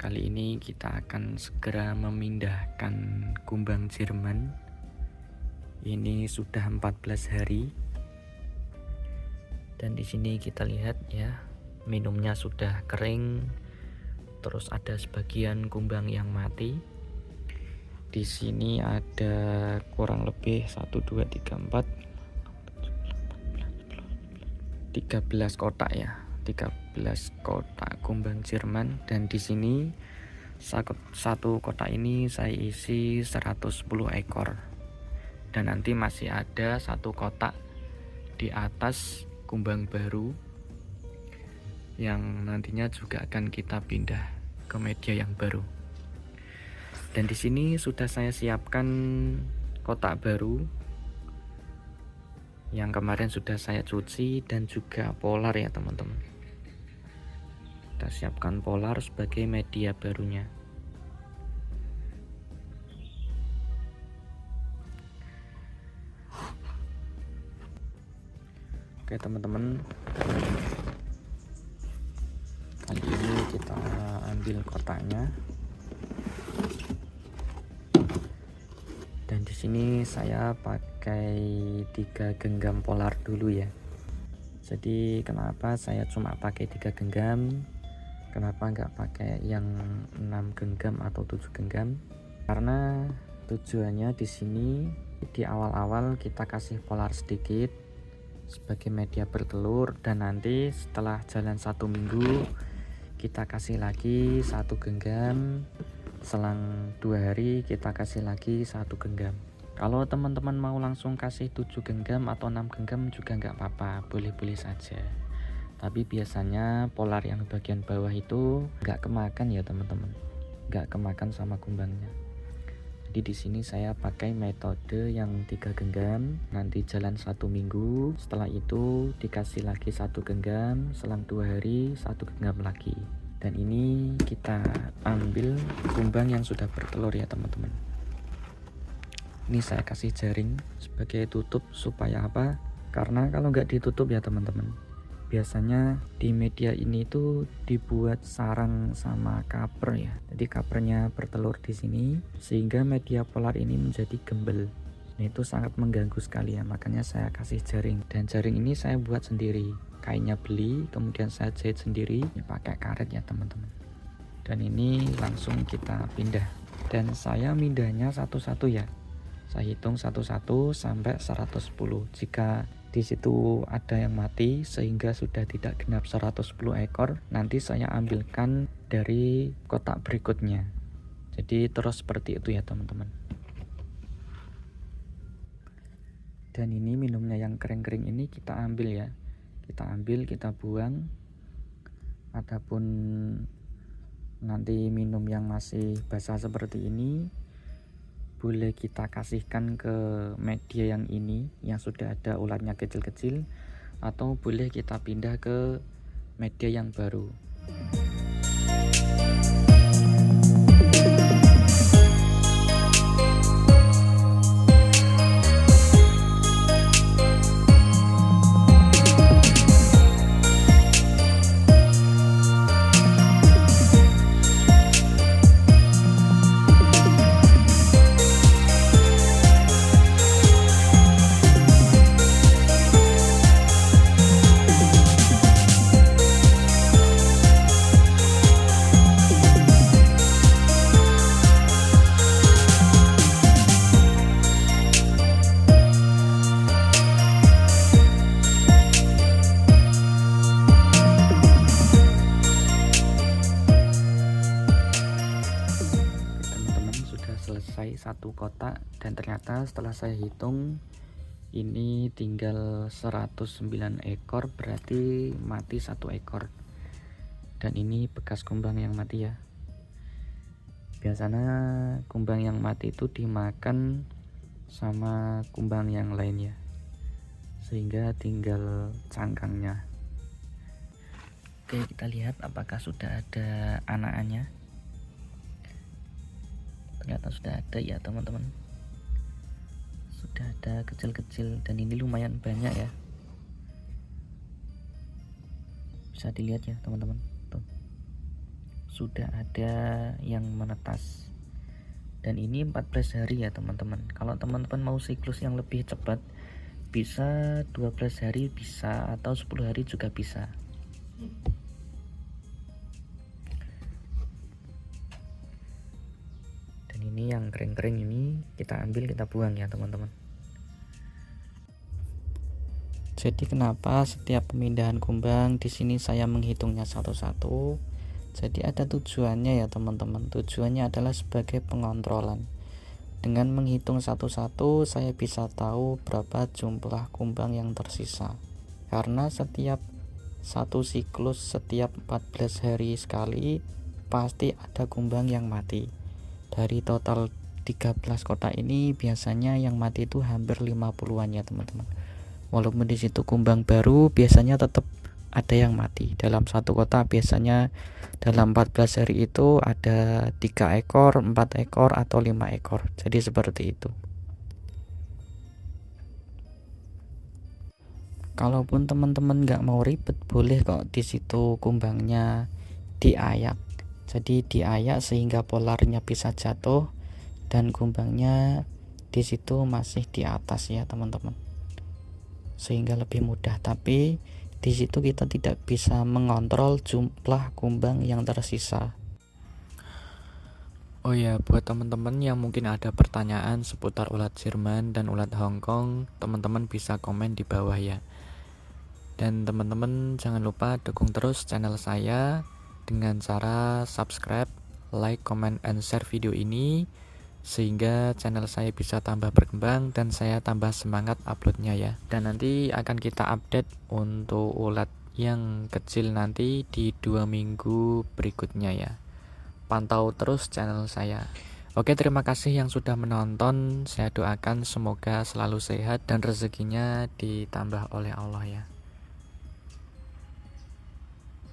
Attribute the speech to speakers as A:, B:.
A: kali ini kita akan segera memindahkan kumbang Jerman. Ini sudah 14 hari. Dan di sini kita lihat ya, minumnya sudah kering. Terus ada sebagian kumbang yang mati. Di sini ada kurang lebih 1 2 3 4 13 kotak ya. 13 kotak kumbang Jerman, dan di sini satu kotak ini saya isi 110 ekor, dan nanti masih ada satu kotak di atas kumbang baru yang nantinya juga akan kita pindah ke media yang baru. Dan di sini sudah saya siapkan kotak baru yang kemarin sudah saya cuci, dan juga polar ya teman-teman. Kita siapkan polar sebagai media barunya. Oke teman-teman, kali ini kita ambil kotaknya. Dan di sini saya pakai 3 genggam polar dulu ya. Jadi kenapa saya cuma pakai 3 genggam? Kenapa nggak pakai yang 6 genggam atau 7 genggam? Karena tujuannya di sini di awal-awal kita kasih polar sedikit sebagai media bertelur, dan nanti setelah jalan 1 minggu kita kasih lagi 1 genggam. Selang 2 hari kita kasih lagi 1 genggam. Kalau teman-teman mau langsung kasih 7 genggam atau 6 genggam juga nggak apa-apa, boleh-boleh saja. Tapi biasanya polar yang bagian bawah itu nggak kemakan ya teman-teman, nggak kemakan sama kumbangnya. Jadi di sini saya pakai metode yang 3 genggam, nanti jalan 1 minggu, setelah itu dikasih lagi 1 genggam, selang 2 hari 1 genggam lagi. Dan ini kita ambil kumbang yang sudah bertelur ya teman-teman. Ini saya kasih jaring sebagai tutup supaya apa? Karena kalau nggak ditutup ya teman-teman, biasanya di media ini tuh dibuat sarang sama kaper ya. Jadi kapernya bertelur di sini sehingga media polar ini menjadi gembel. Nah, itu sangat mengganggu sekali ya, makanya saya kasih jaring. Dan jaring ini saya buat sendiri. Kainnya beli, kemudian saya jahit sendiri. Ini pakai karet ya teman-teman. Dan ini langsung kita pindah. Dan saya mindahnya satu-satu ya. Saya hitung satu-satu sampai 110. Jika di situ ada yang mati sehingga sudah tidak genap 110 ekor, nanti saya ambilkan dari kotak berikutnya. Jadi terus seperti itu ya teman-teman. Dan ini minumnya yang kering-kering ini kita ambil ya. Kita ambil, kita buang. Adapun nanti minum yang masih basah seperti ini boleh kita kasihkan ke media yang ini yang sudah ada ulatnya kecil-kecil, atau boleh kita pindah ke media yang baru. Selesai 1 kotak, dan ternyata setelah saya hitung ini tinggal 109 ekor, berarti mati 1 ekor. Dan ini bekas kumbang yang mati ya. Biasanya kumbang yang mati itu dimakan sama kumbang yang lain ya, sehingga tinggal cangkangnya. Oke, kita lihat apakah sudah ada anakannya. Ternyata sudah ada ya teman-teman, sudah ada kecil-kecil, dan ini lumayan banyak ya. Bisa dilihat ya teman-teman, tuh sudah ada yang menetas. Dan ini 14 hari ya teman-teman. Kalau teman-teman mau siklus yang lebih cepat, bisa 12 hari bisa, atau 10 hari juga bisa. Dan ini yang kering-kering ini kita ambil, kita buang ya teman-teman. Jadi kenapa setiap pemindahan kumbang di sini saya menghitungnya satu-satu? Jadi ada tujuannya ya teman-teman. Tujuannya adalah sebagai pengontrolan. Dengan menghitung satu-satu, saya bisa tahu berapa jumlah kumbang yang tersisa. Karena setiap satu siklus, setiap 14 hari sekali, pasti ada kumbang yang mati. Dari total 13 kotak ini, biasanya yang mati itu hampir 50-an ya teman-teman. Walaupun di situ kumbang baru, biasanya tetap ada yang mati. Dalam satu kotak biasanya dalam 14 hari itu ada 3 ekor, 4 ekor, atau 5 ekor. Jadi seperti itu. Kalaupun teman-teman nggak mau ribet, boleh kok di situ kumbangnya diayak. Jadi diayak sehingga polarnya bisa jatuh dan kumbangnya di situ masih di atas ya teman-teman. Sehingga lebih mudah, tapi di situ kita tidak bisa mengontrol jumlah kumbang yang tersisa. Oh ya, buat teman-teman yang mungkin ada pertanyaan seputar ulat Jerman dan ulat Hongkong, teman-teman bisa komen di bawah ya. Dan teman-teman jangan lupa dukung terus channel saya dengan cara subscribe, like, comment, and share video ini, sehingga channel saya bisa tambah berkembang dan saya tambah semangat uploadnya ya. Dan nanti akan kita update untuk ulat yang kecil nanti di 2 minggu berikutnya ya. Pantau terus channel saya. Oke, terima kasih yang sudah menonton. Saya doakan semoga selalu sehat dan rezekinya ditambah oleh Allah ya.